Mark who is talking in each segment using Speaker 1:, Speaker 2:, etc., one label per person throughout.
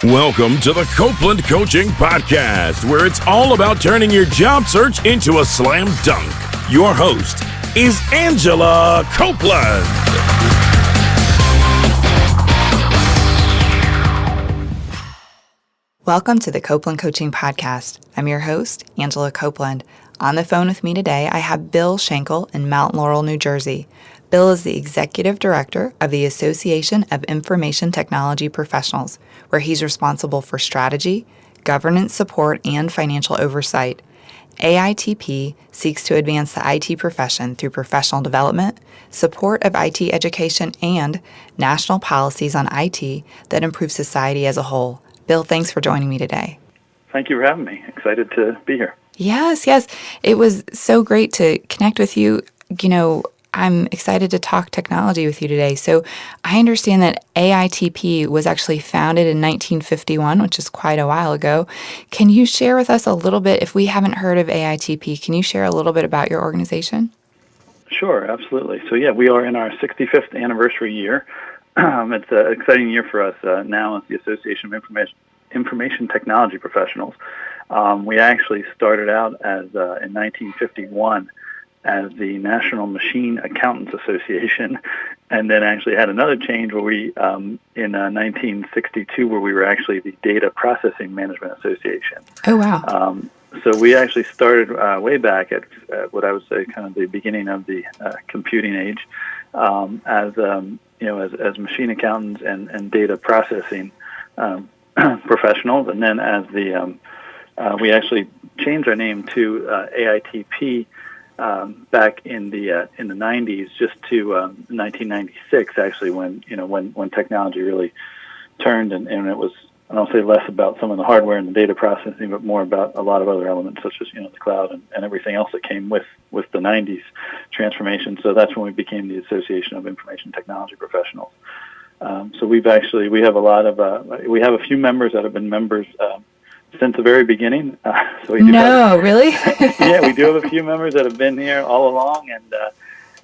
Speaker 1: Welcome to the Copeland Coaching Podcast, where it's all about turning your job search into a slam dunk. Your host is Angela Copeland.
Speaker 2: Welcome to the Copeland Coaching Podcast. I'm your host, Angela Copeland. On the phone with me today, I have Bill Schankel in Mount Laurel, New Jersey. Bill is the Executive Director of the Association of Information Technology Professionals, where he's responsible for strategy, governance support, and financial oversight. AITP seeks to advance the IT profession through professional development, support of IT education, and national policies on IT that improve society as a whole. Bill, thanks for joining me today.
Speaker 3: Thank you for having me. Excited to be here.
Speaker 2: Yes. It was so great to connect with you. I'm excited to talk technology with you today. So I understand that AITP was actually founded in 1951, which is quite a while ago. Can you share with us a little bit, if we haven't heard of AITP, can you share a little bit about your organization?
Speaker 3: Sure, absolutely. So we are in our 65th anniversary year. It's an exciting year for us now as the Association of Information Technology Professionals. We actually started out as in 1951 as the National Machine Accountants Association, and then actually had another change where we, in 1962, where we were actually the Data Processing Management Association.
Speaker 2: Oh, wow.
Speaker 3: So we actually started way back at what I would say kind of the beginning of the computing age as machine accountants and data processing professionals, and then as we actually changed our name to AITP back in the 90s, just to 1996, actually, when technology really turned, and it was, I don't say less about some of the hardware and the data processing, but more about a lot of other elements, such as the cloud and everything else that came with the 90s transformation. So that's when we became the Association of Information Technology Professionals. So we have a few members that have been members since the very beginning.
Speaker 2: Really?
Speaker 3: Yeah, we do have a few members that have been here all along,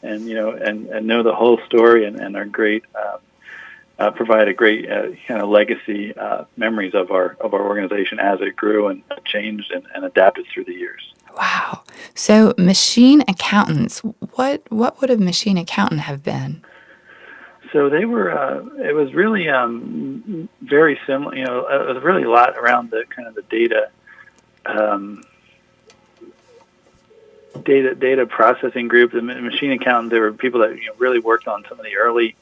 Speaker 3: and know the whole story, and are great. Provide a great kind of legacy memories of our organization as it grew and changed and adapted through the years.
Speaker 2: Wow. So machine accountants, what would a machine accountant have been?
Speaker 3: So they were. It was really very similar. It was really a lot around the kind of the data processing group. The machine accountants, there were people that really worked on some of the early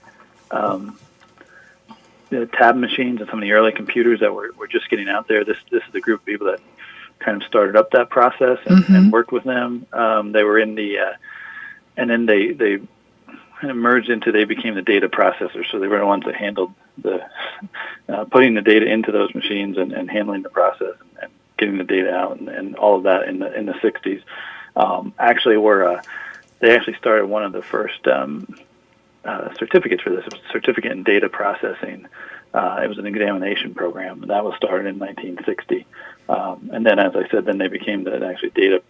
Speaker 3: the tab machines and some of the early computers that were just getting out there. This is the group of people that kind of started up that process and worked with them. They were in the and then they kind of merged into, they became the data processors. So they were the ones that handled the putting the data into those machines and handling the process and getting the data out and all of that in the 60s. They actually started one of the first certificates for this. It was a certificate in data processing. It was an examination program, and that was started in 1960. And then, as I said, then they became the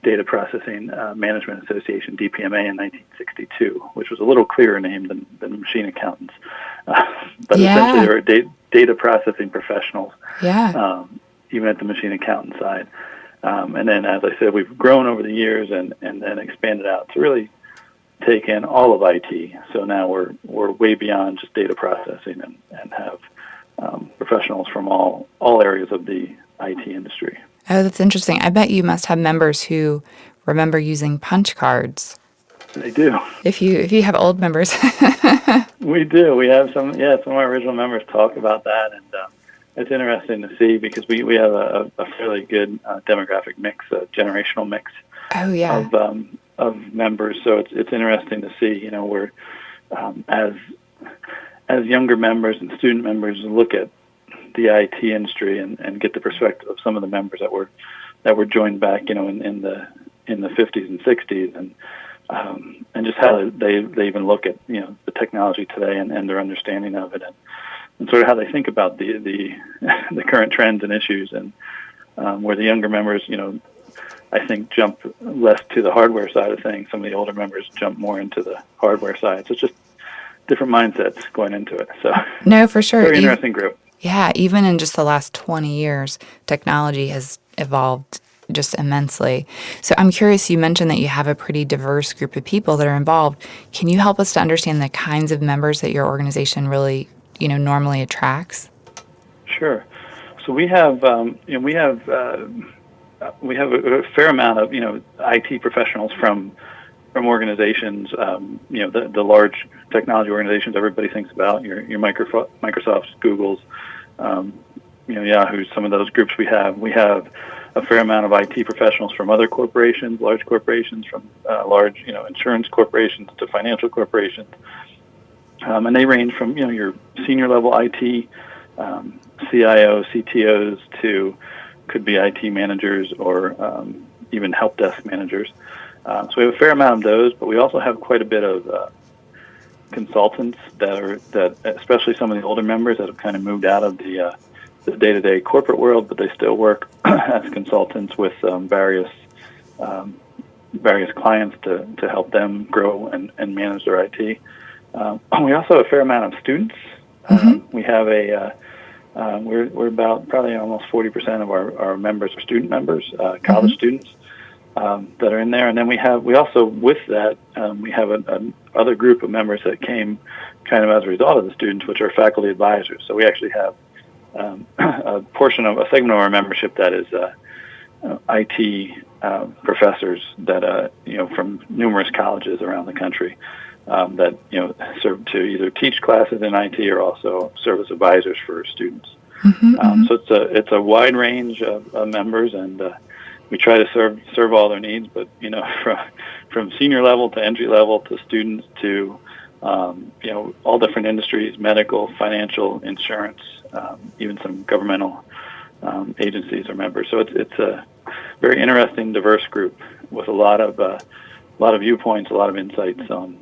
Speaker 3: Data Processing Management Association, DPMA, in 1962, which was a little clearer name than machine accountants. But essentially, they were data processing professionals, even at the machine accountant side. And then, as I said, we've grown over the years and then expanded out to really take in all of IT. So now we're way beyond just data processing and have professionals from all areas of the IT industry.
Speaker 2: Oh, that's interesting. I bet you must have members who remember using Punchcards.
Speaker 3: They do.
Speaker 2: If you have old members.
Speaker 3: We do. We have some of our original members talk about that, and it's interesting to see because we have a fairly good demographic mix, a generational mix of members. So it's interesting to see, we're as younger members and student members look at the IT industry and get the perspective of some of the members that were joined back, in the 50s and 60s, and just how they even look at the technology today and their understanding of it, and sort of how they think about the current trends and issues, and where the younger members I think jump less to the hardware side of things. Some of the older members jump more into the hardware side. So it's just different mindsets going into it. So
Speaker 2: no, for sure.
Speaker 3: Very interesting group.
Speaker 2: Yeah, even in just the last 20 years, technology has evolved just immensely. So I'm curious, you mentioned that you have a pretty diverse group of people that are involved. Can you help us to understand the kinds of members that your organization really, normally attracts?
Speaker 3: Sure. So we have a fair amount of IT professionals from organizations, the large technology organizations everybody thinks about, your Microsofts, Googles, Yahoo, some of those groups we have. We have a fair amount of IT professionals from other corporations, large corporations, from large insurance corporations to financial corporations, and they range from your senior level IT, CIO, CTOs to could be IT managers or even help desk managers. So we have a fair amount of those, but we also have quite a bit of consultants that especially some of the older members that have kind of moved out of the day-to-day corporate world, but they still work as consultants with various clients to help them grow and manage their IT. We also have a fair amount of students. We have we're about probably almost 40% of our members are student members, college students that are in there, and then we also with that we have another group of members that came kind of as a result of the students, which are faculty advisors. So we actually have a segment of our membership that is IT professors that from numerous colleges around the country that serve to either teach classes in IT or also serve as advisors for students. So it's a wide range of members, and we try to serve all their needs. But from senior level to entry level to students to all different industries, medical, financial, insurance, even some governmental agencies are members. So it's a very interesting, diverse group with a lot of viewpoints, a lot of insights on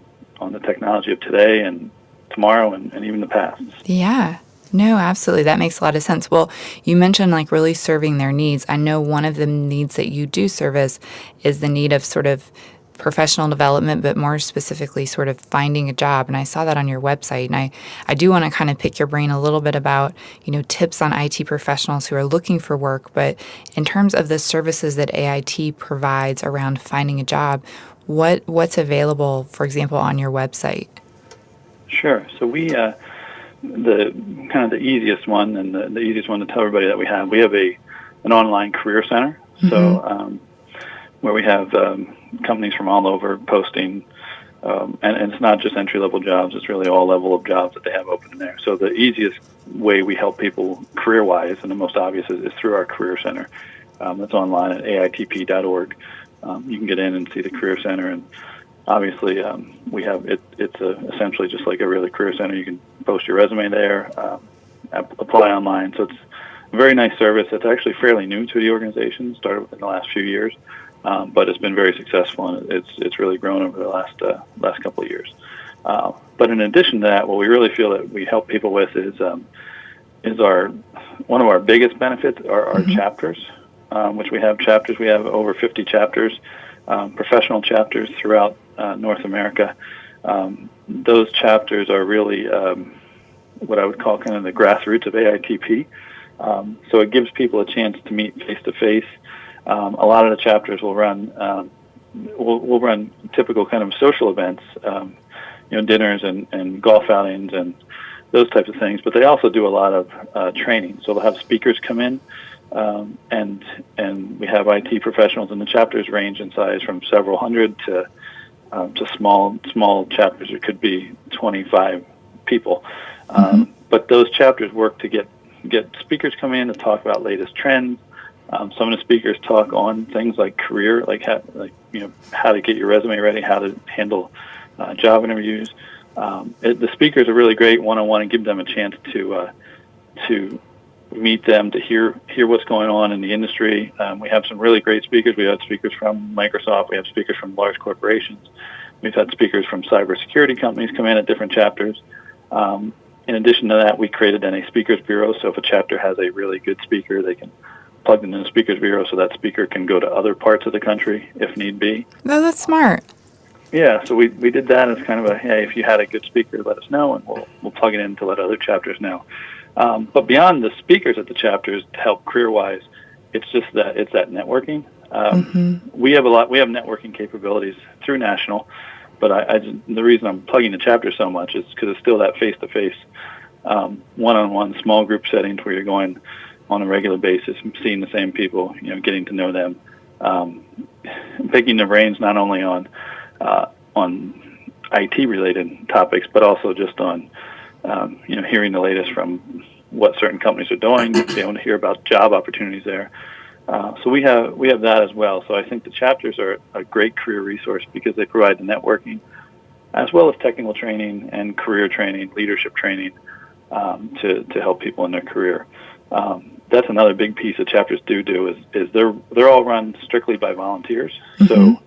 Speaker 3: the technology of today and tomorrow and even the past.
Speaker 2: Yeah. No, absolutely. That makes a lot of sense. Well, you mentioned like really serving their needs. I know one of the needs that you do service is the need of sort of professional development, but more specifically sort of finding a job. And I saw that on your website. And I do want to kind of pick your brain a little bit about, tips on IT professionals who are looking for work. But in terms of the services that AIT provides around finding a job, what's available, for example, on your website?
Speaker 3: Sure. So we the kind of the easiest one and the easiest one to tell everybody that we have an online career center. So where we have companies from all over posting, and it's not just entry-level jobs, it's really all level of jobs that they have open in there. So the easiest way we help people career-wise, and the most obvious, is through our career center. That's online at AITP.org. You can get in and see the career center, and obviously we have it's essentially just like every other career center. You can post your resume there, apply online. So it's a very nice service. It's actually fairly new to the organization, started within the last few years. But it's been very successful, and it's really grown over the last couple of years. But in addition to that, what we really feel that we help people with is one of our biggest benefits are our chapters, which we have chapters. We have over 50 chapters, professional chapters throughout North America. Those chapters are really what I would call kind of the grassroots of AITP. So it gives people a chance to meet face to face. A lot of the chapters will run we'll run typical kind of social events, dinners and golf outings and those types of things. But they also do a lot of training. So they'll have speakers come in, and we have IT professionals, and the chapters range in size from several hundred to small chapters. It could be 25 people. But those chapters work to get speakers come in to talk about latest trends. Some of the speakers talk on things like career, like how to get your resume ready, how to handle job interviews. The speakers are really great one-on-one and give them a chance to meet them, to hear what's going on in the industry. We have some really great speakers. We have speakers from Microsoft. We have speakers from large corporations. We've had speakers from cybersecurity companies come in at different chapters. In addition to that, we created then a speakers bureau. So if a chapter has a really good speaker, they can plug them in the speakers bureau so that speaker can go to other parts of the country if need be.
Speaker 2: No, that's smart.
Speaker 3: Yeah, so we did that as kind of hey, if you had a good speaker, let us know, and we'll plug it in to let other chapters know. But beyond the speakers at the chapters to help career-wise, it's that networking. We have networking capabilities through National, but the reason I'm plugging the chapter so much is because it's still that face-to-face, one-on-one small group settings where you're going on a regular basis and seeing the same people, getting to know them, picking their brains not only on IT-related topics, but also just on hearing the latest from what certain companies are doing, being able to hear about job opportunities there. So we have that as well. So I think the chapters are a great career resource because they provide the networking as well as technical training and career training, leadership training to help people in their career. That's another big piece that chapters do is they're all run strictly by volunteers. So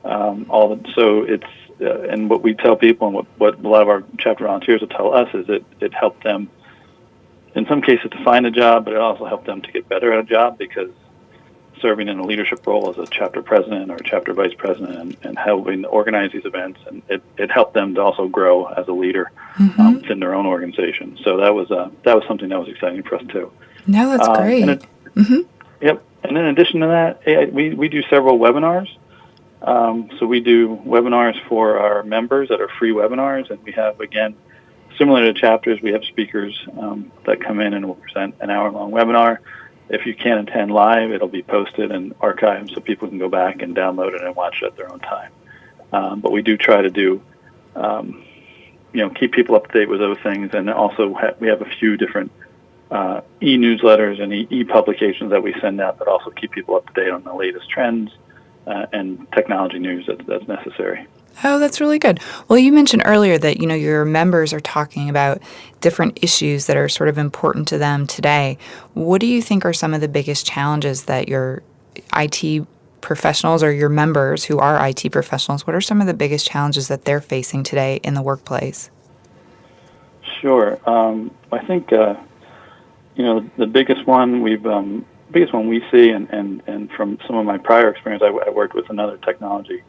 Speaker 3: it's and what we tell people and what a lot of our chapter volunteers will tell us is it helped them in some cases to find a job, but it also helped them to get better at a job because serving in a leadership role as a chapter president or a chapter vice president and helping organize these events, and it helped them to also grow as a leader within their own organization. So that was something that was exciting for us too.
Speaker 2: No, that's great.
Speaker 3: Yep. And in addition to that, we do several webinars. So we do webinars for our members that are free webinars, and we have, again, similar to chapters, we have speakers that come in and will present an hour-long webinar. If you can't attend live, it'll be posted and archived so people can go back and download it and watch it at their own time. But we do try to keep people up to date with those things, and also we have a few different e-newsletters and e-publications that we send out that also keep people up to date on the latest trends and technology news that's necessary.
Speaker 2: Oh, that's really good. Well, you mentioned earlier that, your members are talking about different issues that are sort of important to them today. What do you think are some of the biggest challenges that your IT professionals or your members who are IT professionals, what are some of the biggest challenges that they're facing today in the workplace?
Speaker 3: Sure. I think, the biggest one we see, and from some of my prior experience, I worked with another technology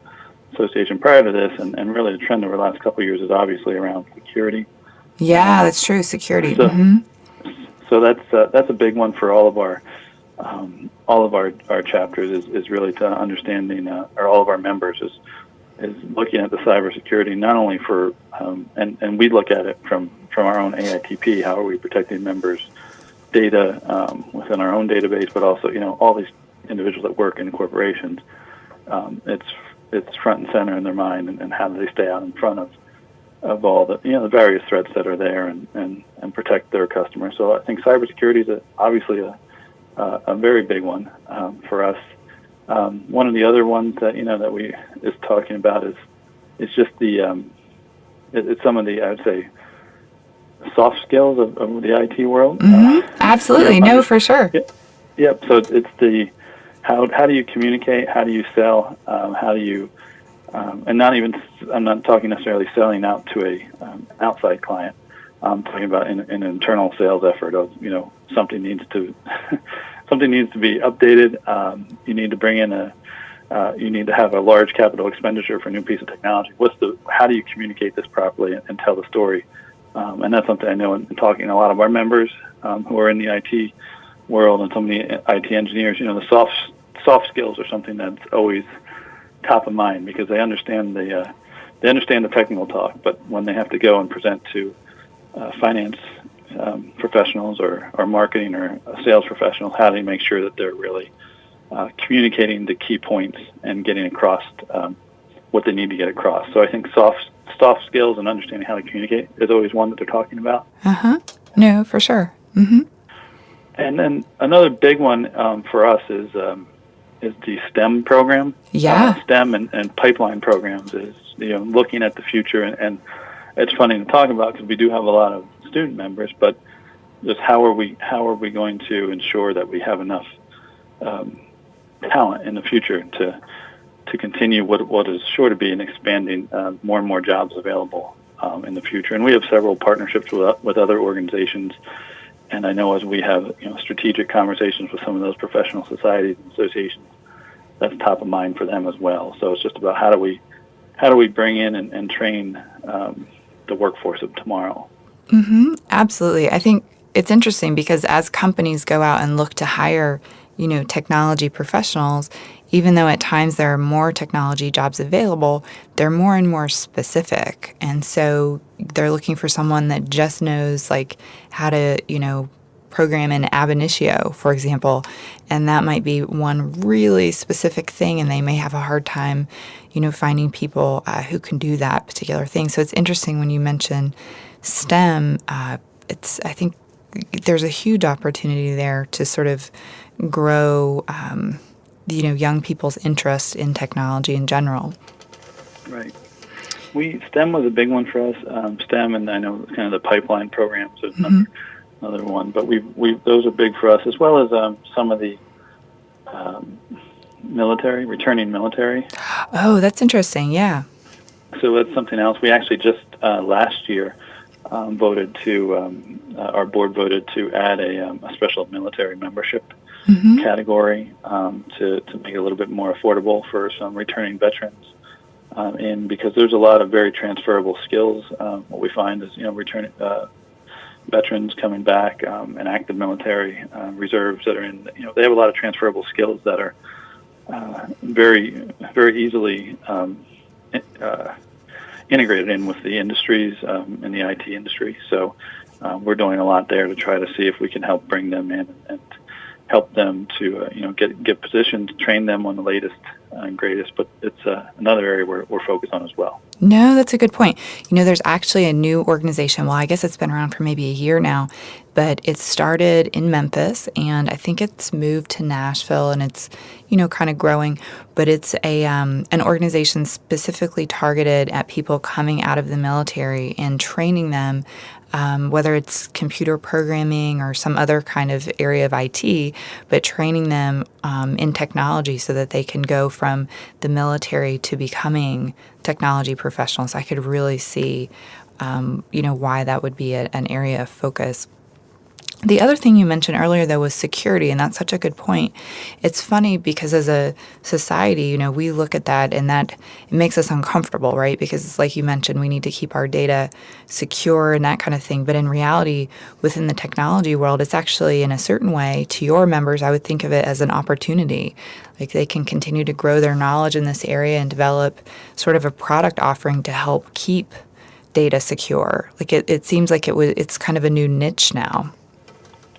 Speaker 3: association prior to this, and really the trend over the last couple of years is obviously around security.
Speaker 2: Yeah, that's true. Security.
Speaker 3: So that's a big one for all of our chapters is really to understanding, or all of our members is looking at the cybersecurity not only for and we look at it from our own AITP. How are we protecting members' data within our own database, but also all these individuals that work in corporations. It's front and center in their mind, and how do they stay out in front of all the the various threats that are there and protect their customers. So I think cybersecurity is obviously a very big one for us. One of the other ones that that we is talking about is just it's some of the, I would say, soft skills of the IT world.
Speaker 2: Absolutely, for sure.
Speaker 3: Yep. So it's the how do you communicate? How do you sell? How do you and I'm not talking necessarily selling out to a outside client. I'm talking about an internal sales effort of something needs to be updated. You need to bring in you need to have a large capital expenditure for a new piece of technology. How do you communicate this properly and tell the story? And that's something I know in talking to a lot of our members who are in the IT world and some of the IT engineers. The soft skills are something that's always top of mind because they understand the technical talk, but when they have to go and present to finance professionals or marketing or sales professionals, how do you make sure that they're really communicating the key points and getting across what they need to get across? So I think soft skills and understanding how to communicate is always one that they're talking about.
Speaker 2: No, for sure.
Speaker 3: And then another big one for us is the STEM program.
Speaker 2: Yeah.
Speaker 3: STEM and pipeline programs is looking at the future, and it's funny to talk about because we do have a lot of student members, but just how are we going to ensure that we have enough talent in the future to continue what is sure to be an expanding more and more jobs available in the future. And we have several partnerships with other organizations. And I know as we have strategic conversations with some of those professional societies and associations, that's top of mind for them as well. So it's just about how do we bring in and train the workforce of tomorrow.
Speaker 2: Absolutely. I think it's interesting because as companies go out and look to hire, technology professionals, even though at times there are more technology jobs available, they're more and more specific. And so they're looking for someone that just knows like how to, program in ab initio, for example. And that might be one really specific thing, and they may have a hard time, finding people who can do that particular thing. So it's interesting when you mention STEM. I think there's a huge opportunity there to sort of grow, young people's interest in technology in general.
Speaker 3: Right. STEM was a big one for us. STEM, and I know kind of the pipeline programs is another one, but those are big for us, as well as some of the returning military.
Speaker 2: Oh, that's interesting. Yeah.
Speaker 3: So that's something else. We actually just last year our board voted to add a special military membership category to make it a little bit more affordable for some returning veterans. Because there's a lot of very transferable skills. What we find is, returning veterans coming back and active military reserves that are in, they have a lot of transferable skills that are very, very easily integrated in with the industries in the IT industry. So we're doing a lot there to try to see if we can help bring them in and help them to get positions, train them on the latest and greatest. But it's another area we're focused on as well.
Speaker 2: No, that's a good point. There's actually a new organization. Well, I guess it's been around for maybe a year now, but it started in Memphis, and I think it's moved to Nashville, and it's, kind of growing. But it's an organization specifically targeted at people coming out of the military and training them, whether it's computer programming or some other kind of area of IT, but training them in technology so that they can go from the military to becoming technology professionals. I could really see, why that would be an area of focus. The other thing you mentioned earlier, though, was security, and that's such a good point. It's funny because as a society, we look at that and that it makes us uncomfortable, right? Because it's like you mentioned, we need to keep our data secure and that kind of thing. But in reality, within the technology world, it's actually in a certain way, to your members, I would think of it as an opportunity. Like they can continue to grow their knowledge in this area and develop sort of a product offering to help keep data secure. Like it seems like it's kind of a new niche now.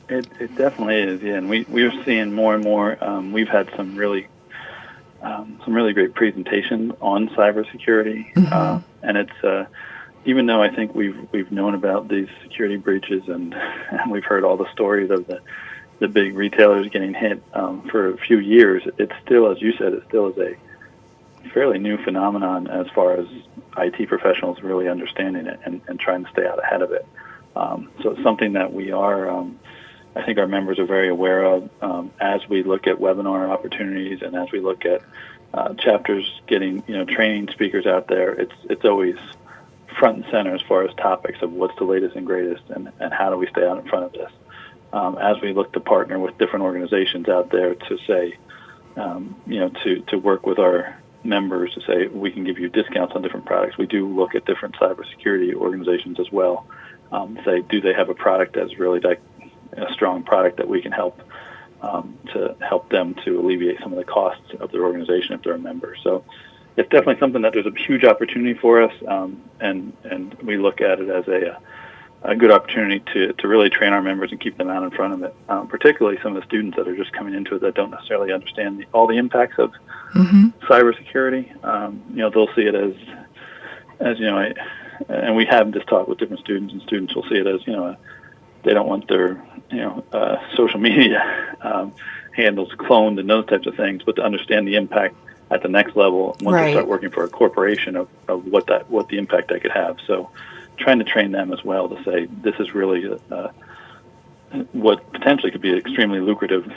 Speaker 3: It definitely is, yeah. And we're seeing more and more. We've had some really great presentations on cybersecurity, and it's even though I think we've known about these security breaches and we've heard all the stories of the big retailers getting hit for a few years. It's still, as you said, it still is a fairly new phenomenon as far as IT professionals really understanding it and trying to stay out ahead of it. So it's something that we are. I think our members are very aware of as we look at webinar opportunities and as we look at chapters getting training speakers out there. It's always front and center as far as topics of what's the latest and greatest and how do we stay out in front of this. As we look to partner with different organizations out there to say, to work with our members to say we can give you discounts on different products. We do look at different cybersecurity organizations as well. Say, do they have a product that's really a strong product that we can help to help them to alleviate some of the costs of their organization if they're a member. So it's definitely something that there's a huge opportunity for us, and we look at it as a good opportunity to really train our members and keep them out in front of it, particularly some of the students that are just coming into it that don't necessarily understand all the impacts of cybersecurity. They'll see it as and we have this talk with different students, and students will see it as they don't want their social media handles cloned and those types of things, but to understand the impact at the next level once they start working for a corporation of what the impact that could have. So trying to train them as well to say this is really what potentially could be an extremely lucrative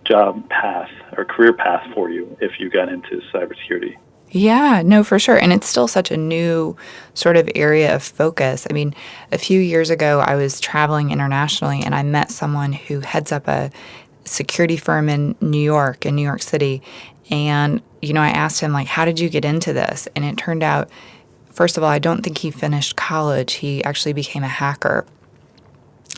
Speaker 3: job path or career path for you if you got into cybersecurity.
Speaker 2: Yeah, no, for sure. And it's still such a new sort of area of focus. I mean, a few years ago, I was traveling internationally and I met someone who heads up a security firm in New York City. And, I asked him, how did you get into this? And it turned out, first of all, I don't think he finished college. He actually became a hacker.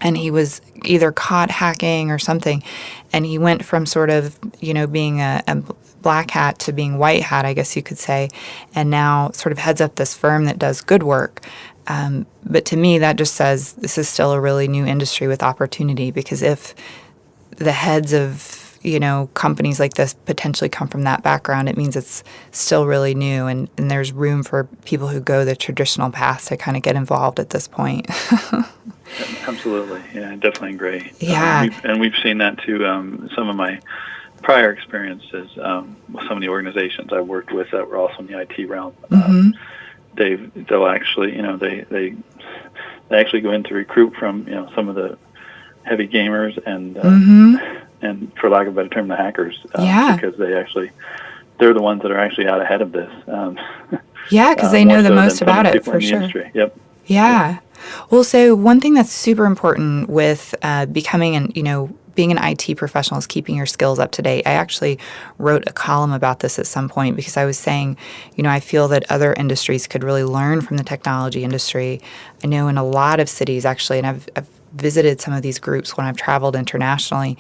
Speaker 2: and he was either caught hacking or something, and he went from sort of, being a black hat to being white hat, I guess you could say, and now sort of heads up this firm that does good work. But to me, that just says this is still a really new industry with opportunity, because if the heads of, companies like this potentially come from that background, it means it's still really new, and there's room for people who go the traditional path to kind of get involved at this point.
Speaker 3: Absolutely. Yeah, I definitely agree.
Speaker 2: Yeah.
Speaker 3: We've seen that too. Some of my prior experiences with some of the organizations I worked with that were also in the IT realm, they'll actually, they actually go in to recruit from, some of the heavy gamers and for lack of a better term, the hackers, because they're the ones that are actually out ahead of this.
Speaker 2: Because they know the most about it, for sure.
Speaker 3: Industry. Yep.
Speaker 2: Yeah. Yep. Well, so one thing that's super important with becoming being an IT professional is keeping your skills up to date. I actually wrote a column about this at some point, because I was saying, I feel that other industries could really learn from the technology industry. I know in a lot of cities, actually, and I've visited some of these groups when I've traveled internationally,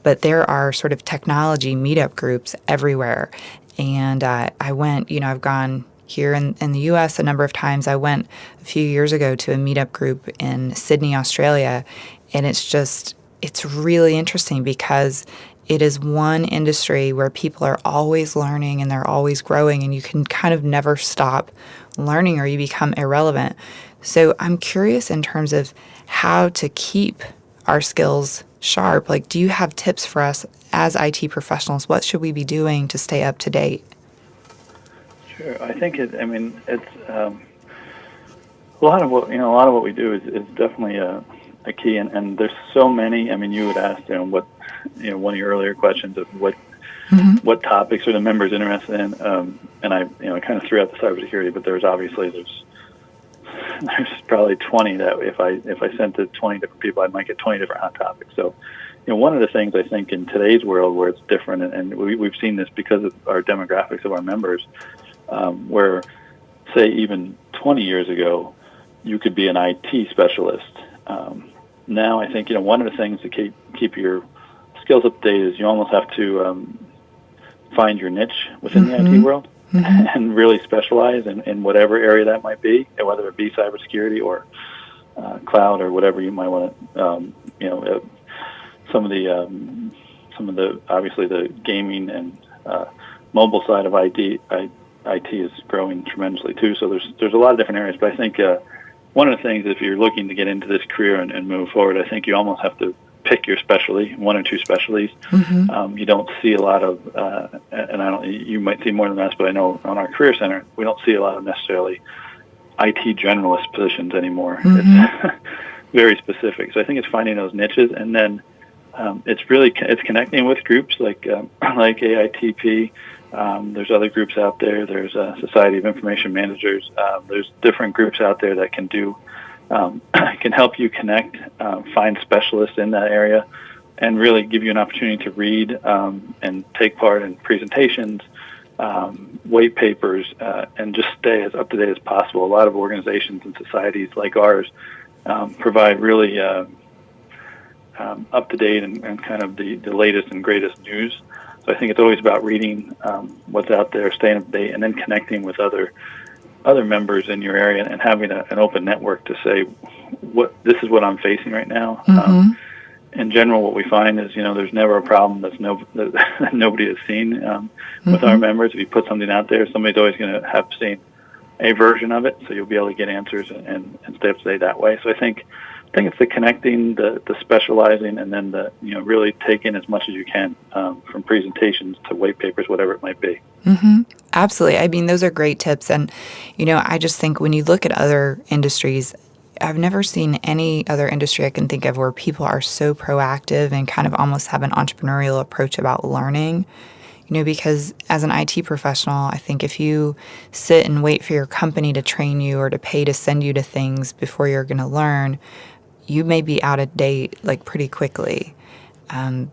Speaker 2: but there are sort of technology meetup groups everywhere. And I went, I've gone here in the U.S. a number of times. I went a few years ago to a meetup group in Sydney, Australia, and it's really interesting, because it is one industry where people are always learning and they're always growing, and you can kind of never stop learning or you become irrelevant. So I'm curious in terms of how to keep our skills sharp. Like, do you have tips for us as IT professionals? What should we be doing to stay up to date?
Speaker 3: Sure. I think it's a lot of what we do is definitely a key, and there's so many. I mean, you would ask, what, one of your earlier questions of what topics are the members interested in, and I kind of threw out the cybersecurity, but there's probably 20 that if I sent to 20 different people, I might get 20 different hot topics. So, one of the things I think in today's world where it's different, and we've seen this because of our demographics of our members, where, say, even 20 years ago, you could be an IT specialist. Now, I think one of the things to keep your skills up to date is you almost have to find your niche within the IT world. And really specialize in whatever area that might be, whether it be cybersecurity or cloud or whatever you might want to. Some of the obviously the gaming and mobile side of IT is growing tremendously too. So there's a lot of different areas. But I think one of the things, if you're looking to get into this career and move forward, I think you almost have to pick your specialty, one or two specialties. You don't see a lot of, and you might see more than us, but I know on our career center, we don't see a lot of necessarily IT generalist positions anymore. It's very specific. So I think it's finding those niches, and then it's connecting with groups like AITP. There's other groups out there. There's a Society of Information Managers. There's different groups out there that can help you connect, find specialists in that area, and really give you an opportunity to read and take part in presentations, white papers, and just stay as up to date as possible. A lot of organizations and societies like ours provide really up to date and kind of the latest and greatest news. So I think it's always about reading what's out there, staying up to date, and then connecting with other members in your area and having an open network to say, this is what I'm facing right now. In general, what we find is, there's never a problem that nobody has seen with our members. If you put something out there, somebody's always going to have seen a version of it, so you'll be able to get answers and stay up to date that way. So I think it's the connecting, the specializing, and then the really taking as much as you can from presentations to white papers, whatever it might be.
Speaker 2: Absolutely. I mean, those are great tips. And, I just think when you look at other industries, I've never seen any other industry I can think of where people are so proactive and kind of almost have an entrepreneurial approach about learning. Because as an IT professional, I think if you sit and wait for your company to train you or to pay to send you to things before you're going to learn, you may be out of date like pretty quickly.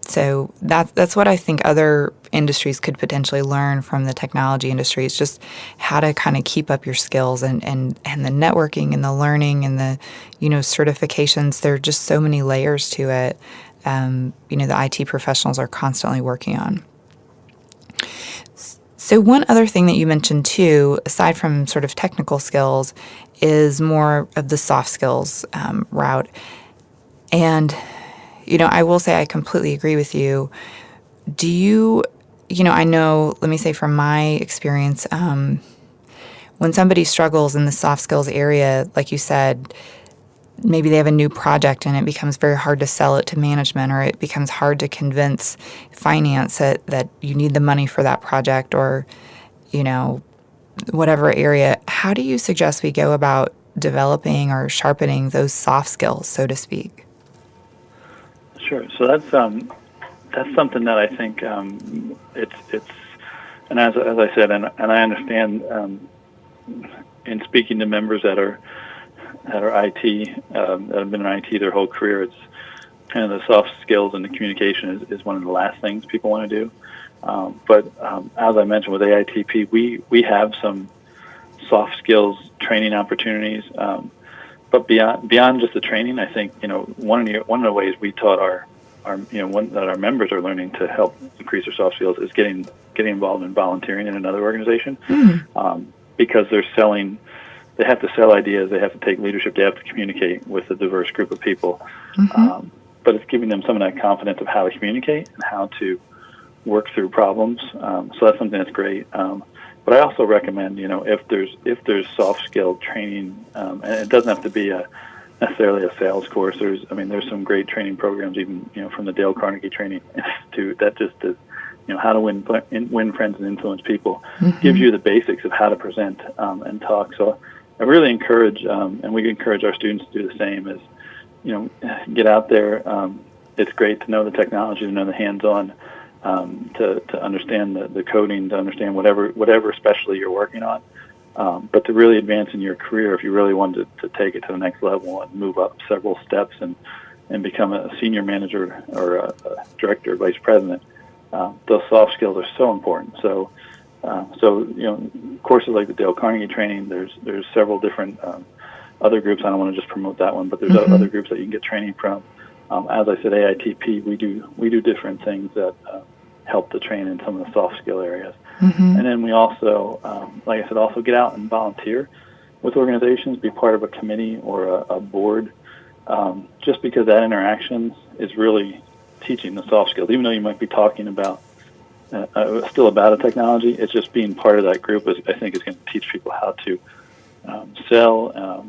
Speaker 2: So that's what I think other industries could potentially learn from the technology industry. It's just how to kind of keep up your skills and the networking and the learning and the, certifications. There are just so many layers to it, the IT professionals are constantly working on. So one other thing that you mentioned too, aside from sort of technical skills, is more of the soft skills route. And I will say I completely agree with you. Do you, I know, let me say from my experience, when somebody struggles in the soft skills area, like you said, maybe they have a new project and it becomes very hard to sell it to management, or it becomes hard to convince finance that you need the money for that project, or, whatever area. How do you suggest we go about developing or sharpening those soft skills, so to speak?
Speaker 3: Sure. So that's something that I think it's and as I said, and I understand in speaking to members that are IT that have been in IT their whole career, it's kind of the soft skills and the communication is one of the last things people want to do. But as I mentioned with AITP, we have some soft skills training opportunities. But beyond just the training, I think one of the ways we taught that our members are learning to help increase their soft skills is getting involved in volunteering in another organization, because they have to sell ideas, they have to take leadership, they have to communicate with a diverse group of people. But it's giving them some of that confidence of how to communicate and how to work through problems. So that's something that's great. But I also recommend, if there's soft skill training, and it doesn't have to be necessarily a sales course. There's some great training programs, even from the Dale Carnegie Training Institute, that just is, how to win friends and influence people. Gives you the basics of how to present and talk. So I really encourage, and we encourage our students to do the same. Is get out there. It's great to know the technology, to know the hands-on. To understand the coding, to understand whatever specialty you're working on, but to really advance in your career, if you really wanted to take it to the next level and move up several steps and become a senior manager or a director, vice president, those soft skills are so important. So courses like the Dale Carnegie Training, there's several different other groups. I don't want to just promote that one, but there's other groups that you can get training from. As I said, AITP, we do different things that help to train in some of the soft skill areas. And then we also, like I said, also get out and volunteer with organizations, be part of a committee or a board, just because that interaction is really teaching the soft skills. Even though you might be talking about still about a technology, it's just being part of that group I think is going to teach people how to sell,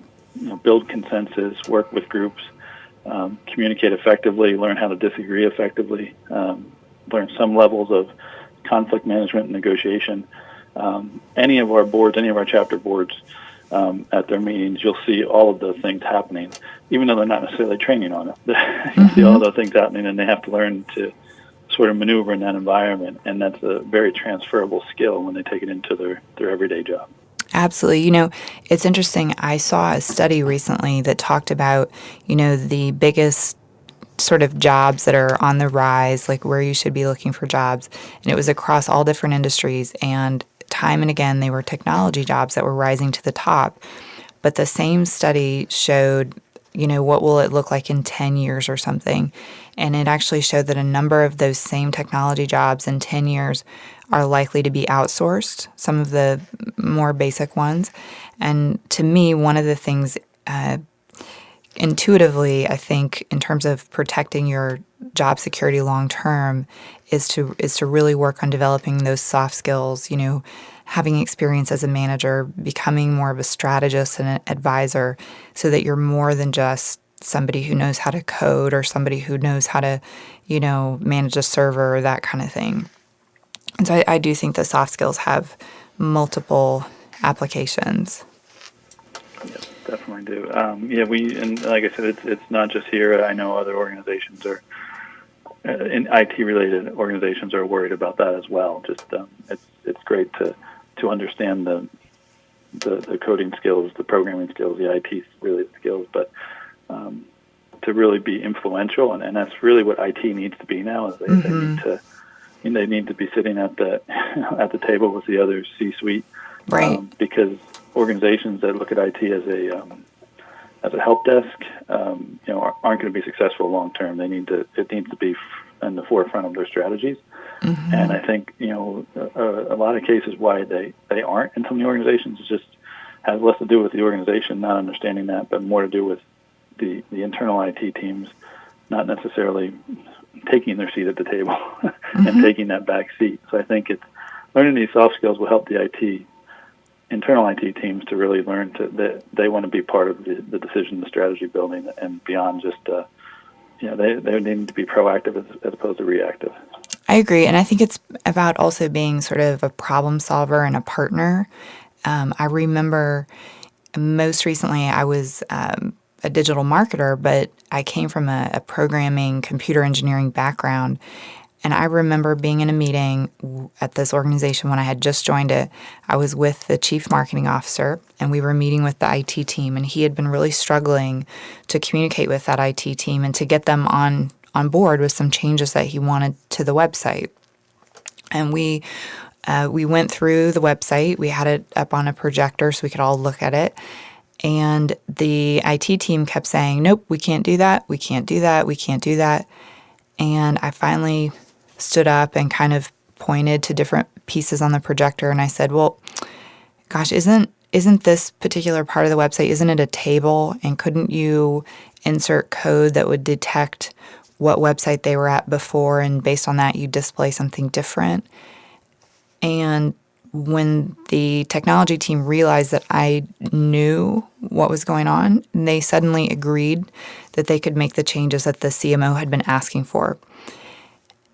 Speaker 3: build consensus, work with groups, communicate effectively, learn how to disagree effectively, learn some levels of conflict management and negotiation. Any of our boards, any of our chapter boards, at their meetings, you'll see all of those things happening, even though they're not necessarily training on it. You'll see all of those things happening, and they have to learn to sort of maneuver in that environment, and that's a very transferable skill when they take it into their everyday job.
Speaker 2: Absolutely. It's interesting. I saw a study recently that talked about, the biggest sort of jobs that are on the rise, like where you should be looking for jobs. And it was across all different industries. And time and again, they were technology jobs that were rising to the top. But the same study showed, what will it look like in 10 years or something? And it actually showed that a number of those same technology jobs in 10 years are likely to be outsourced, some of the more basic ones. And to me, one of the things intuitively, I think, in terms of protecting your job security long term, is to really work on developing those soft skills, having experience as a manager, becoming more of a strategist and an advisor, so that you're more than just somebody who knows how to code or somebody who knows how to, manage a server or that kind of thing. And so I do think that soft skills have multiple applications.
Speaker 3: Yes, definitely do. And like I said, it's not just here. I know other organizations in IT-related organizations are worried about that as well. Just it's great to understand the coding skills, the programming skills, the IT-related skills, but to really be influential, and that's really what IT needs to be now. Is they need to be sitting at the at the table with the other C-suite,
Speaker 2: right?
Speaker 3: Because organizations that look at IT as a help desk, aren't going to be successful long term. It needs to be in the forefront of their strategies. Mm-hmm. And I think a lot of cases why they aren't in some of the organizations just has less to do with the organization not understanding that, but more to do with the internal IT teams not necessarily taking their seat at the table mm-hmm. and taking that back seat. So I think it's learning these soft skills will help the internal IT teams to really learn that they want to be part of the decision, the strategy building, and beyond just they need to be proactive as opposed to reactive.
Speaker 2: I agree, and I think it's about also being sort of a problem solver and a partner. I remember most recently I was a digital marketer, but I came from a programming, computer engineering background. And I remember being in a meeting at this organization when I had just joined it. I was with the chief marketing officer, and we were meeting with the IT team, and he had been really struggling to communicate with that IT team and to get them on board with some changes that he wanted to the website. And we went through the website. We had it up on a projector so we could all look at it. And the IT team kept saying, nope, we can't do that. We can't do that. We can't do that. And I finally stood up and kind of pointed to different pieces on the projector. And I said, well, gosh, isn't this particular part of the website, isn't it a table? And couldn't you insert code that would detect what website they were at before? And based on that, you display something different. And when the technology team realized that I knew what was going on, they suddenly agreed that they could make the changes that the CMO had been asking for.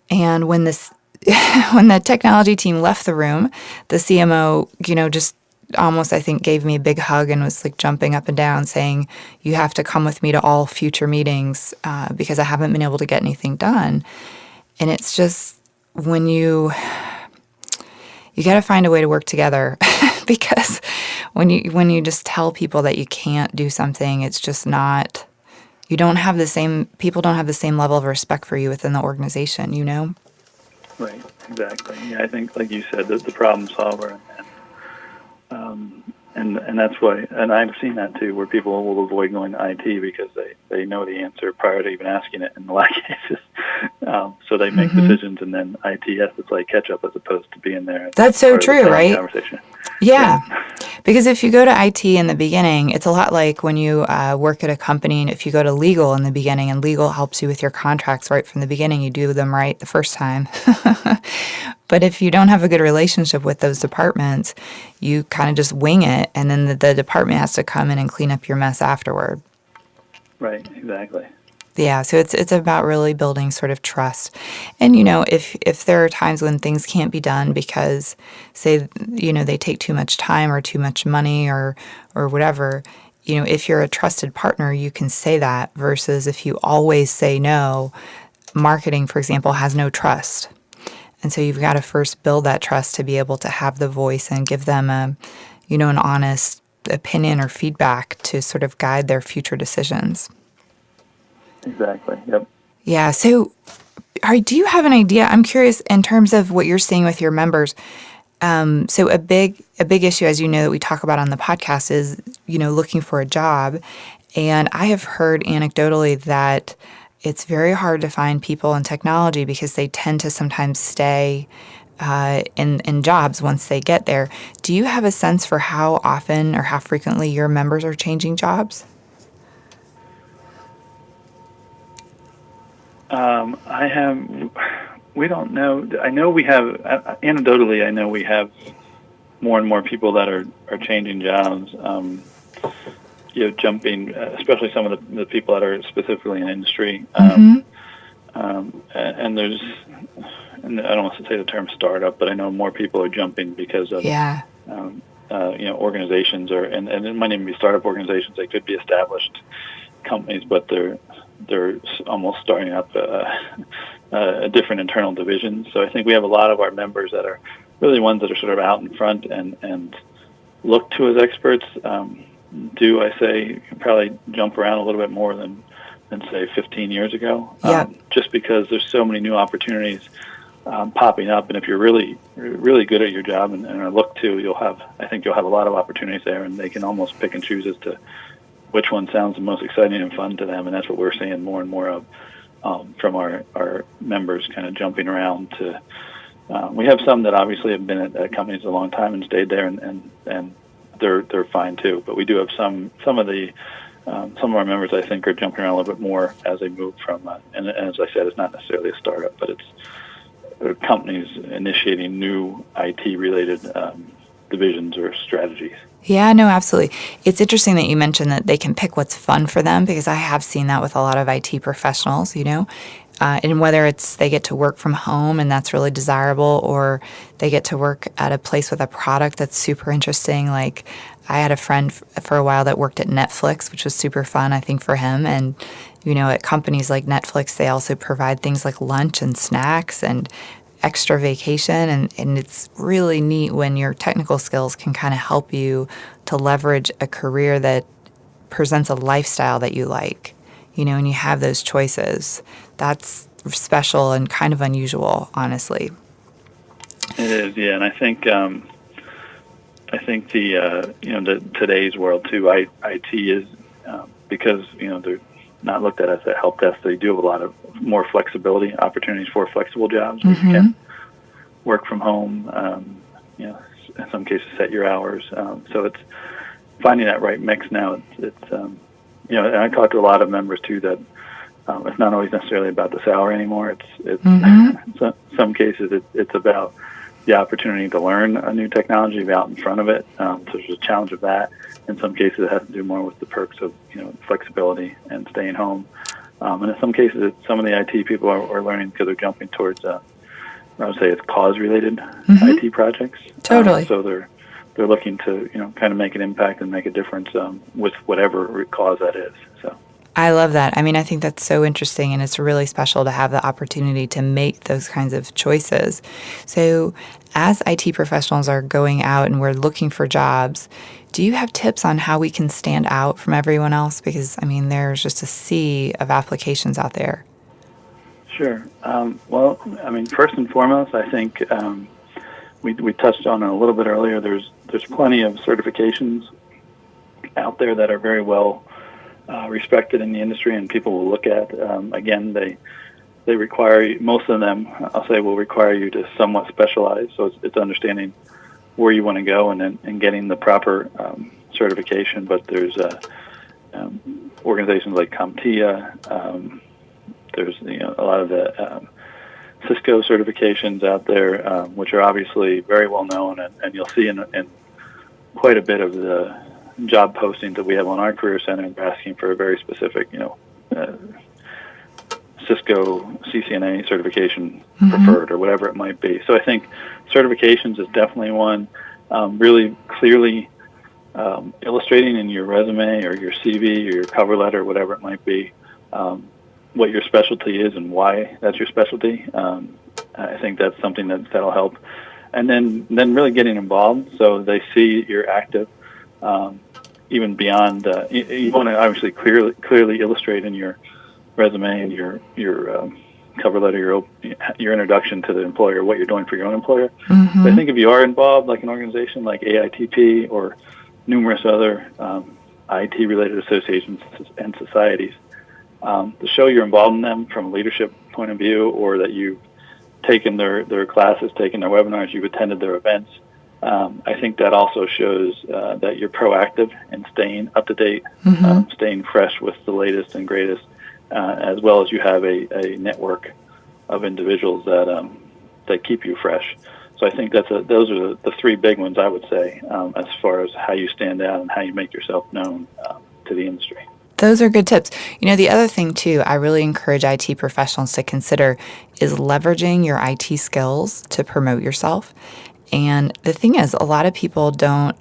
Speaker 2: And when the technology team left the room, the CMO, just almost, I think, gave me a big hug and was like jumping up and down saying, you have to come with me to all future meetings because I haven't been able to get anything done. And it's just when you got to find a way to work together because when you just tell people that you can't do something, it's just not, people don't have the same level of respect for you within the organization,
Speaker 3: Right, exactly. Yeah, I think, like you said, the problem solver, and that's why, and I've seen that too, where people will avoid going to IT because they know the answer prior to even asking it in a lot of cases. So they make mm-hmm. decisions, and then IT has to play catch up as opposed to being there.
Speaker 2: That's so true, right? Conversation. Yeah, because if you go to IT in the beginning, it's a lot like when you work at a company, and if you go to legal in the beginning, and legal helps you with your contracts right from the beginning, you do them right the first time. But if you don't have a good relationship with those departments, you kind of just wing it, and then the department has to come in and clean up your mess afterward.
Speaker 3: Right, exactly.
Speaker 2: Yeah, so it's about really building sort of trust. And, if there are times when things can't be done because, say, they take too much time or too much money or whatever, if you're a trusted partner, you can say that versus if you always say no, marketing, for example, has no trust. And so you've got to first build that trust to be able to have the voice and give them an honest opinion or feedback to sort of guide their future decisions.
Speaker 3: Exactly. Yep.
Speaker 2: Yeah. So, do you have an idea? I'm curious in terms of what you're seeing with your members. So a big issue, as you know, that we talk about on the podcast is, looking for a job. And I have heard anecdotally that it's very hard to find people in technology because they tend to sometimes stay in jobs once they get there. Do you have a sense for how often or how frequently your members are changing jobs?
Speaker 3: We don't know. I know we have, anecdotally, we have more and more people that are changing jobs, jumping, especially some of the people that are specifically in industry. And I don't want to say the term startup, but I know more people are jumping because of, organizations and it might even be startup organizations. They could be established companies, but they're almost starting up a different internal division. So I think we have a lot of our members that are really ones that are sort of out in front and look to as experts. I say probably jump around a little bit more than than say 15 years ago.
Speaker 2: Yeah.
Speaker 3: Just because there's so many new opportunities popping up, and if you're really good at your job and are looked to, I think you'll have a lot of opportunities there, and they can almost pick and choose as to which one sounds the most exciting and fun to them, and that's what we're seeing more and more of from our members, kind of jumping around to. We have some that obviously have been at companies a long time and stayed there, and they're fine too. But we do have some of our members, I think, are jumping around a little bit more as they move from. And as I said, it's not necessarily a startup, but it's companies initiating new IT-related divisions or strategies.
Speaker 2: Yeah, no, absolutely. It's interesting that you mentioned that they can pick what's fun for them, because I have seen that with a lot of IT professionals, and whether it's they get to work from home and that's really desirable, or they get to work at a place with a product that's super interesting. Like I had a friend for a while that worked at Netflix, which was super fun, I think, for him. And, at companies like Netflix, they also provide things like lunch and snacks and extra vacation. And it's really neat when your technical skills can kind of help you to leverage a career that presents a lifestyle that you like, and you have those choices. That's special and kind of unusual, honestly.
Speaker 3: It is, yeah. And I think the today's world too, IT is because they're not looked at as a help desk. They do have a lot of more flexibility opportunities for flexible jobs. Where you can work from home. In some cases, set your hours. So it's finding that right mix now. And I talk to a lot of members too that it's not always necessarily about the salary anymore. It's some cases it's about the opportunity to learn a new technology, be out in front of it. So there's a challenge of that. In some cases, it has to do more with the perks of flexibility and staying home. And in some cases, some of the IT people are learning because they're jumping towards I would say it's cause-related IT projects.
Speaker 2: Totally.
Speaker 3: So they're looking to kind of make an impact and make a difference with whatever cause that is. So.
Speaker 2: I love that. I mean, I think that's so interesting, and it's really special to have the opportunity to make those kinds of choices. So as IT professionals are going out and we're looking for jobs, do you have tips on how we can stand out from everyone else? Because, there's just a sea of applications out there.
Speaker 3: Sure. First and foremost, I think we touched on it a little bit earlier. There's plenty of certifications out there that are very well respected in the industry, and people will look at. Again, they require, most of them, I'll say, will require you to somewhat specialize. So it's understanding where you want to go and getting the proper certification. But there's organizations like CompTIA. There's a lot of the Cisco certifications out there, which are obviously very well known, and you'll see in quite a bit of the job postings that we have on our career center. We're asking for a very specific, Cisco CCNA certification preferred or whatever it might be. So I think certifications is definitely one. Really clearly illustrating in your resume or your CV or your cover letter, whatever it might be, what your specialty is and why that's your specialty. I think that's something that'll help. And then really getting involved so they see you're active. Even beyond, you want to obviously clearly illustrate in your resume and your cover letter, your introduction to the employer, what you're doing for your own employer. But I think if you are involved, like an organization like AITP or numerous other IT-related associations and societies, to show you're involved in them from a leadership point of view, or that you've taken their classes, taken their webinars, you've attended their events. I think that also shows that you're proactive and staying up to date, staying fresh with the latest and greatest, as well as you have a network of individuals that keep you fresh. So I think those are the three big ones, I would say, as far as how you stand out and how you make yourself known to the industry.
Speaker 2: Those are good tips. The other thing, too, I really encourage IT professionals to consider is leveraging your IT skills to promote yourself. And the thing is, a lot of people don't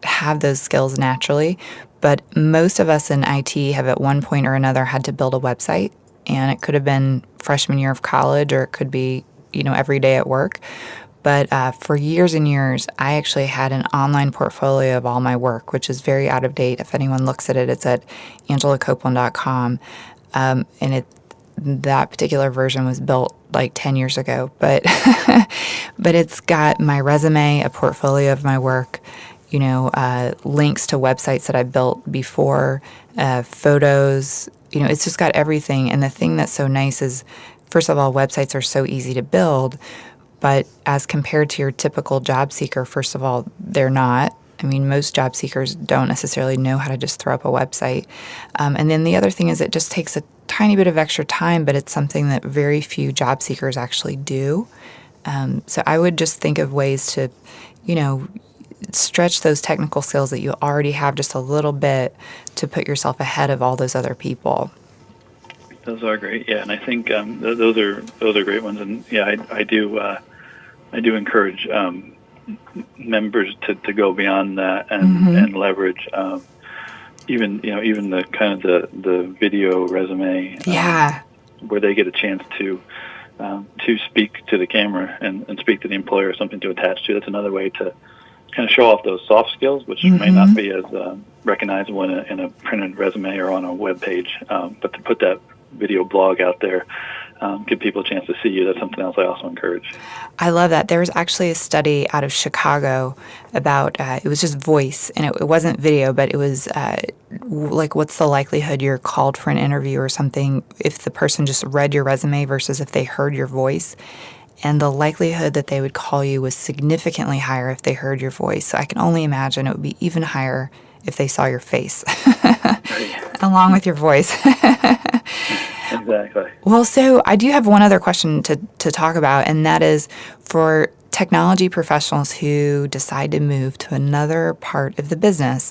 Speaker 2: have those skills naturally, but most of us in IT have at one point or another had to build a website, and it could have been freshman year of college, or it could be, every day at work. But for years and years, I actually had an online portfolio of all my work, which is very out of date. If anyone looks at it, it's at angelacopeland.com. And that particular version was built like 10 years ago, but but it's got my resume, a portfolio of my work, links to websites that I built before, photos. It's just got everything. And the thing that's so nice is, first of all, websites are so easy to build, but as compared to your typical job seeker, first of all, they're not. I mean, most job seekers don't necessarily know how to just throw up a website. And then the other thing is it just takes a tiny bit of extra time, but it's something that very few job seekers actually do. So I would just think of ways to, stretch those technical skills that you already have just a little bit to put yourself ahead of all those other people.
Speaker 3: Those are great, yeah, and I think those are great ones, and yeah, I do encourage members to go beyond that and leverage even the kind of the video resume, where they get a chance to speak to the camera and speak to the employer, something to attach to. That's another way to kind of show off those soft skills, which may not be as recognizable in a printed resume or on a web page, but to put that video blog out there, give people a chance to see you. That's something else I also encourage.
Speaker 2: I love that. There was actually a study out of Chicago about, it was just voice, and it wasn't video, but it was like, what's the likelihood you're called for an interview or something if the person just read your resume versus if they heard your voice. And the likelihood that they would call you was significantly higher if they heard your voice. So I can only imagine it would be even higher if they saw your face along with your voice.
Speaker 3: Exactly.
Speaker 2: Well, so I do have one other question to talk about, and that is for technology professionals who decide to move to another part of the business.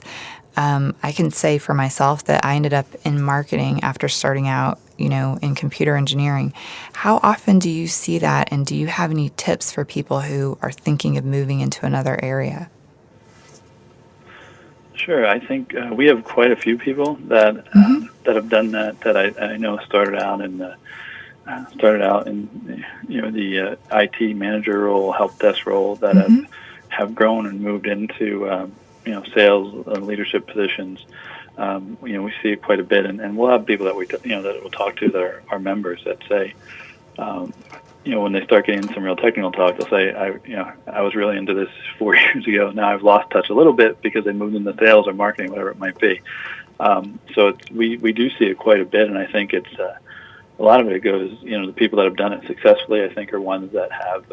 Speaker 2: I can say for myself that I ended up in marketing after starting out, in computer engineering. How often do you see that, and do you have any tips for people who are thinking of moving into another area?
Speaker 3: Sure. I think we have quite a few people that have done that I know started out in the IT manager role, help desk role, that have grown and moved into sales leadership positions. We see it quite a bit, and we'll have people that that we'll talk to that are our members that say, when they start getting some real technical talk, they'll say, I was really into this 4 years ago. Now I've lost touch a little bit because they moved into sales or marketing, whatever it might be. So we do see it quite a bit, and I think it's a lot of it goes, the people that have done it successfully, I think, are ones that have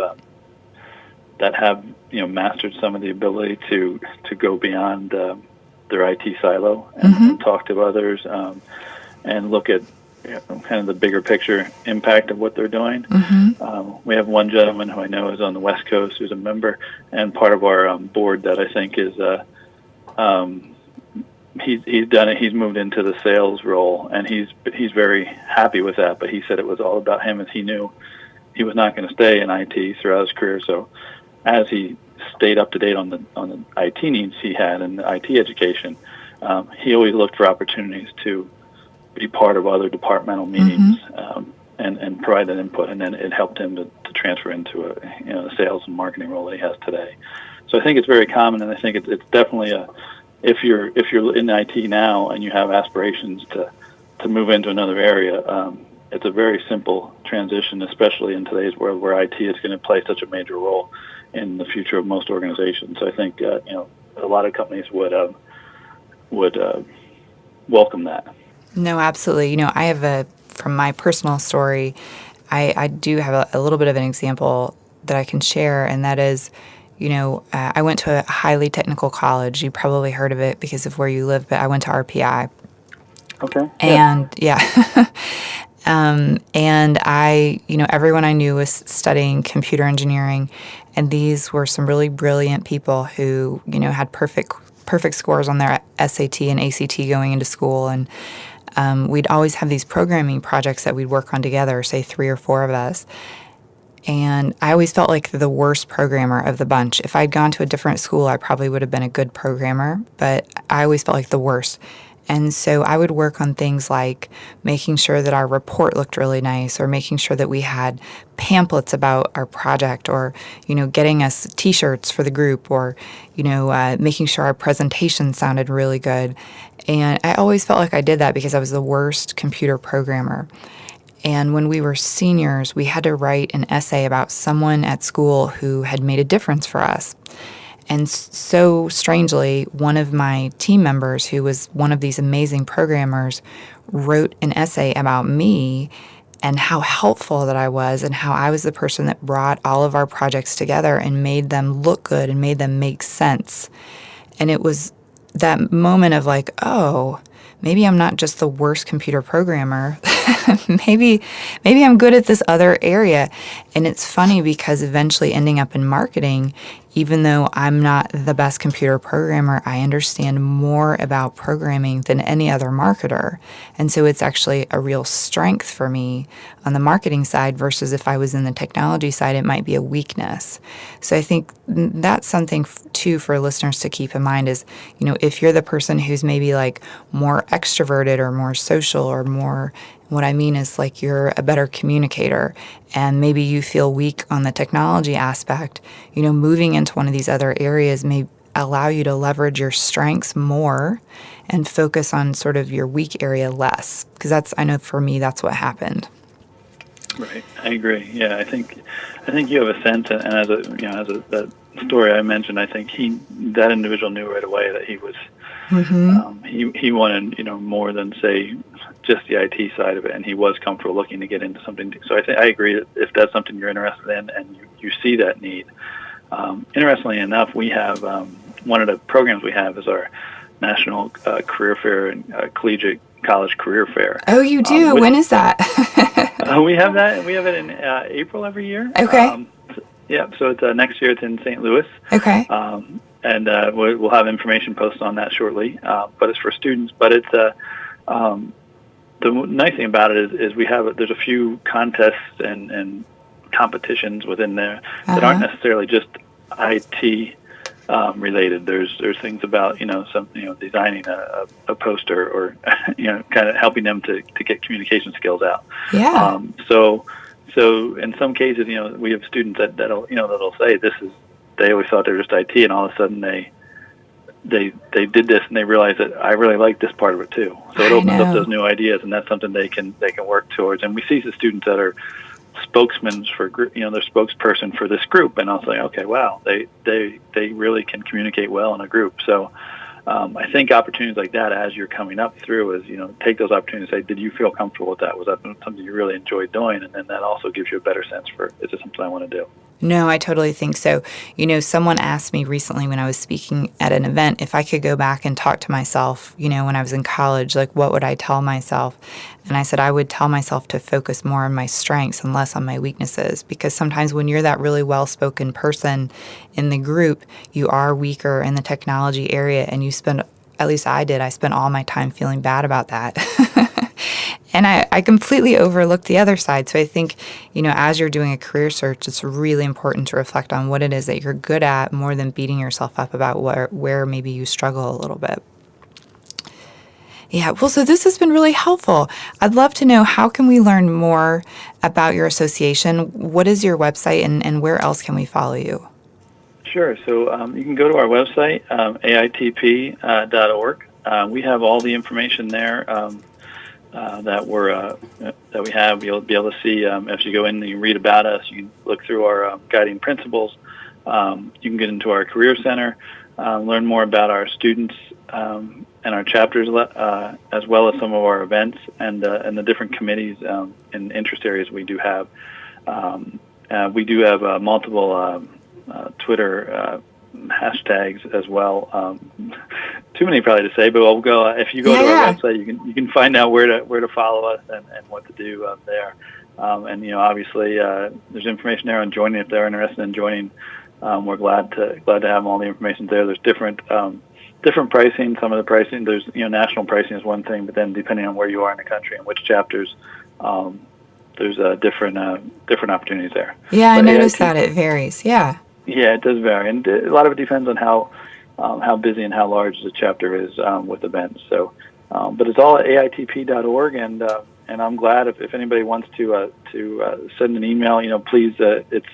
Speaker 3: mastered some of the ability to go beyond their IT silo and talk to others and look at kind of the bigger picture impact of what they're doing. We have one gentleman who I know is on the West Coast who's a member and part of our board that I think is he's done it. He's moved into the sales role, and he's very happy with that. But he said it was all about him, as he knew he was not going to stay in IT throughout his career. So as he stayed up to date on the IT needs he had and the IT education, he always looked for opportunities to be part of other departmental meetings and provide that input, and then it helped him to transfer into a sales and marketing role that he has today. So I think it's very common, and I think it's definitely if you're in IT now and you have aspirations to move into another area, it's a very simple transition, especially in today's world where IT is going to play such a major role in the future of most organizations. So I think a lot of companies would welcome that.
Speaker 2: No, absolutely. I have from my personal story, I do have a little bit of an example that I can share, and that is, I went to a highly technical college. You probably heard of it because of where you live, but I went to RPI.
Speaker 3: Okay.
Speaker 2: And and I, everyone I knew was studying computer engineering, and these were some really brilliant people who, had perfect scores on their SAT and ACT going into school, and we'd always have these programming projects that we'd work on together, say 3 or 4 of us. And I always felt like the worst programmer of the bunch. If I'd gone to a different school, I probably would have been a good programmer, but I always felt like the worst. And so I would work on things like making sure that our report looked really nice, or making sure that we had pamphlets about our project, or, getting us t-shirts for the group, or, making sure our presentation sounded really good. And I always felt like I did that because I was the worst computer programmer. And when we were seniors, we had to write an essay about someone at school who had made a difference for us. And so strangely, one of my team members, who was one of these amazing programmers, wrote an essay about me and how helpful that I was, and how I was the person that brought all of our projects together and made them look good and made them make sense. And it was that moment of like, oh, maybe I'm not just the worst computer programmer. maybe I'm good at this other area. And it's funny because eventually ending up in marketing, even though I'm not the best computer programmer, I understand more about programming than any other marketer. And so it's actually a real strength for me on the marketing side, versus if I was in the technology side, it might be a weakness. So I think that's something too for listeners to keep in mind is, if you're the person who's maybe like more extroverted or more social or more, what I mean is like you're a better communicator and maybe you feel weak on the technology aspect, moving into one of these other areas may allow you to leverage your strengths more and focus on sort of your weak area less. Because I know for me, that's what happened.
Speaker 3: Right, I agree. Yeah, I think you have a sense, and as that story I mentioned, I think that individual knew right away that he was he wanted more than say just the IT side of it, and he was comfortable looking to get into something. So I agree that if that's something you're interested in and you see that need. Interestingly enough, we have one of the programs we have is our National Career Fair and Collegiate College Career Fair.
Speaker 2: Oh, you do? When is that?
Speaker 3: We have that. We have it in April every year.
Speaker 2: Okay.
Speaker 3: So it's next year. It's in St. Louis.
Speaker 2: Okay.
Speaker 3: And we'll have information posted on that shortly. But it's for students. But it's the nice thing about it is there's a few contests and competitions within there that aren't necessarily just IT related. There's things about designing a poster or kind of helping them to get communication skills out.
Speaker 2: Yeah.
Speaker 3: So in some cases, we have students that'll say they always thought they were just IT, and all of a sudden they did this and they realize that I really like this part of it too. So it opens up those new ideas, and that's something they can work towards. And we see the students that are spokesmen for they're spokesperson for this group, and I'll say, okay, wow, they really can communicate well in a group. So I think opportunities like that as you're coming up through is take those opportunities and say, did you feel comfortable with that? Was that something you really enjoyed doing? And then that also gives you a better sense for, is this something I want to do?
Speaker 2: No, I totally think so. Someone asked me recently when I was speaking at an event if I could go back and talk to myself, when I was in college, like what would I tell myself? And I said I would tell myself to focus more on my strengths and less on my weaknesses, because sometimes when you're that really well-spoken person in the group, you are weaker in the technology area, and you spend, at least I did, I spent all my time feeling bad about that. And I completely overlooked the other side. So I think, as you're doing a career search, it's really important to reflect on what it is that you're good at more than beating yourself up about where maybe you struggle a little bit. Yeah, well, so this has been really helpful. I'd love to know, how can we learn more about your association? What is your website, and where else can we follow you?
Speaker 3: Sure. So you can go to our website, AITP.org. We have all the information there that we have. You'll be able to see as you go in and you read about us. You can look through our guiding principles. You can get into our career center, learn more about our students and our chapters, as well as some of our events and the different committees and interest areas we do have. We do have multiple Twitter hashtags as well. Too many probably to say, but we'll go. If you go to our website, you can find out where to follow us and what to do there. And obviously, there's information there on joining if they're interested in joining. We're glad to have all the information there. There's different pricing. Some of the pricing, there's national pricing is one thing, but then depending on where you are in the country and which chapters, there's different opportunities there.
Speaker 2: Yeah, but I noticed that it varies. Yeah.
Speaker 3: Yeah, it does vary, and a lot of it depends on how busy and how large the chapter is with events. So But it's all at AITP.org, and I'm glad if anybody wants to send an email, please, it's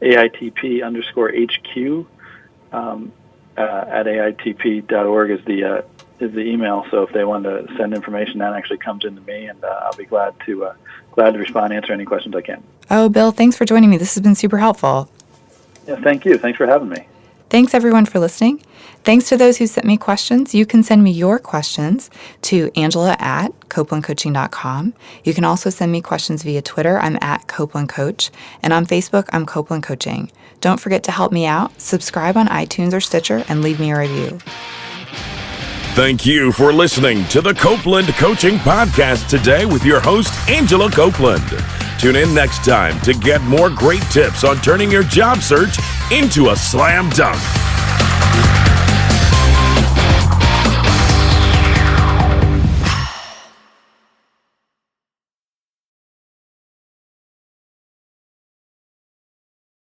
Speaker 3: AITP_HQ at AITP.org is the email. So if they want to send information, that actually comes into me, and I'll be glad to respond, answer any questions I can.
Speaker 2: Oh, Bill, thanks for joining me. This has been super helpful.
Speaker 3: Yeah, thank you. Thanks for having me.
Speaker 2: Thanks, everyone, for listening. Thanks to those who sent me questions. You can send me your questions to angela@copelandcoaching.com. You can also send me questions via Twitter. I'm at Copeland Coach. And on Facebook, I'm Copeland Coaching. Don't forget to help me out. Subscribe on iTunes or Stitcher and leave me a review.
Speaker 1: Thank you for listening to the Copeland Coaching Podcast today with your host, Angela Copeland. Tune in next time to get more great tips on turning your job search into a slam dunk.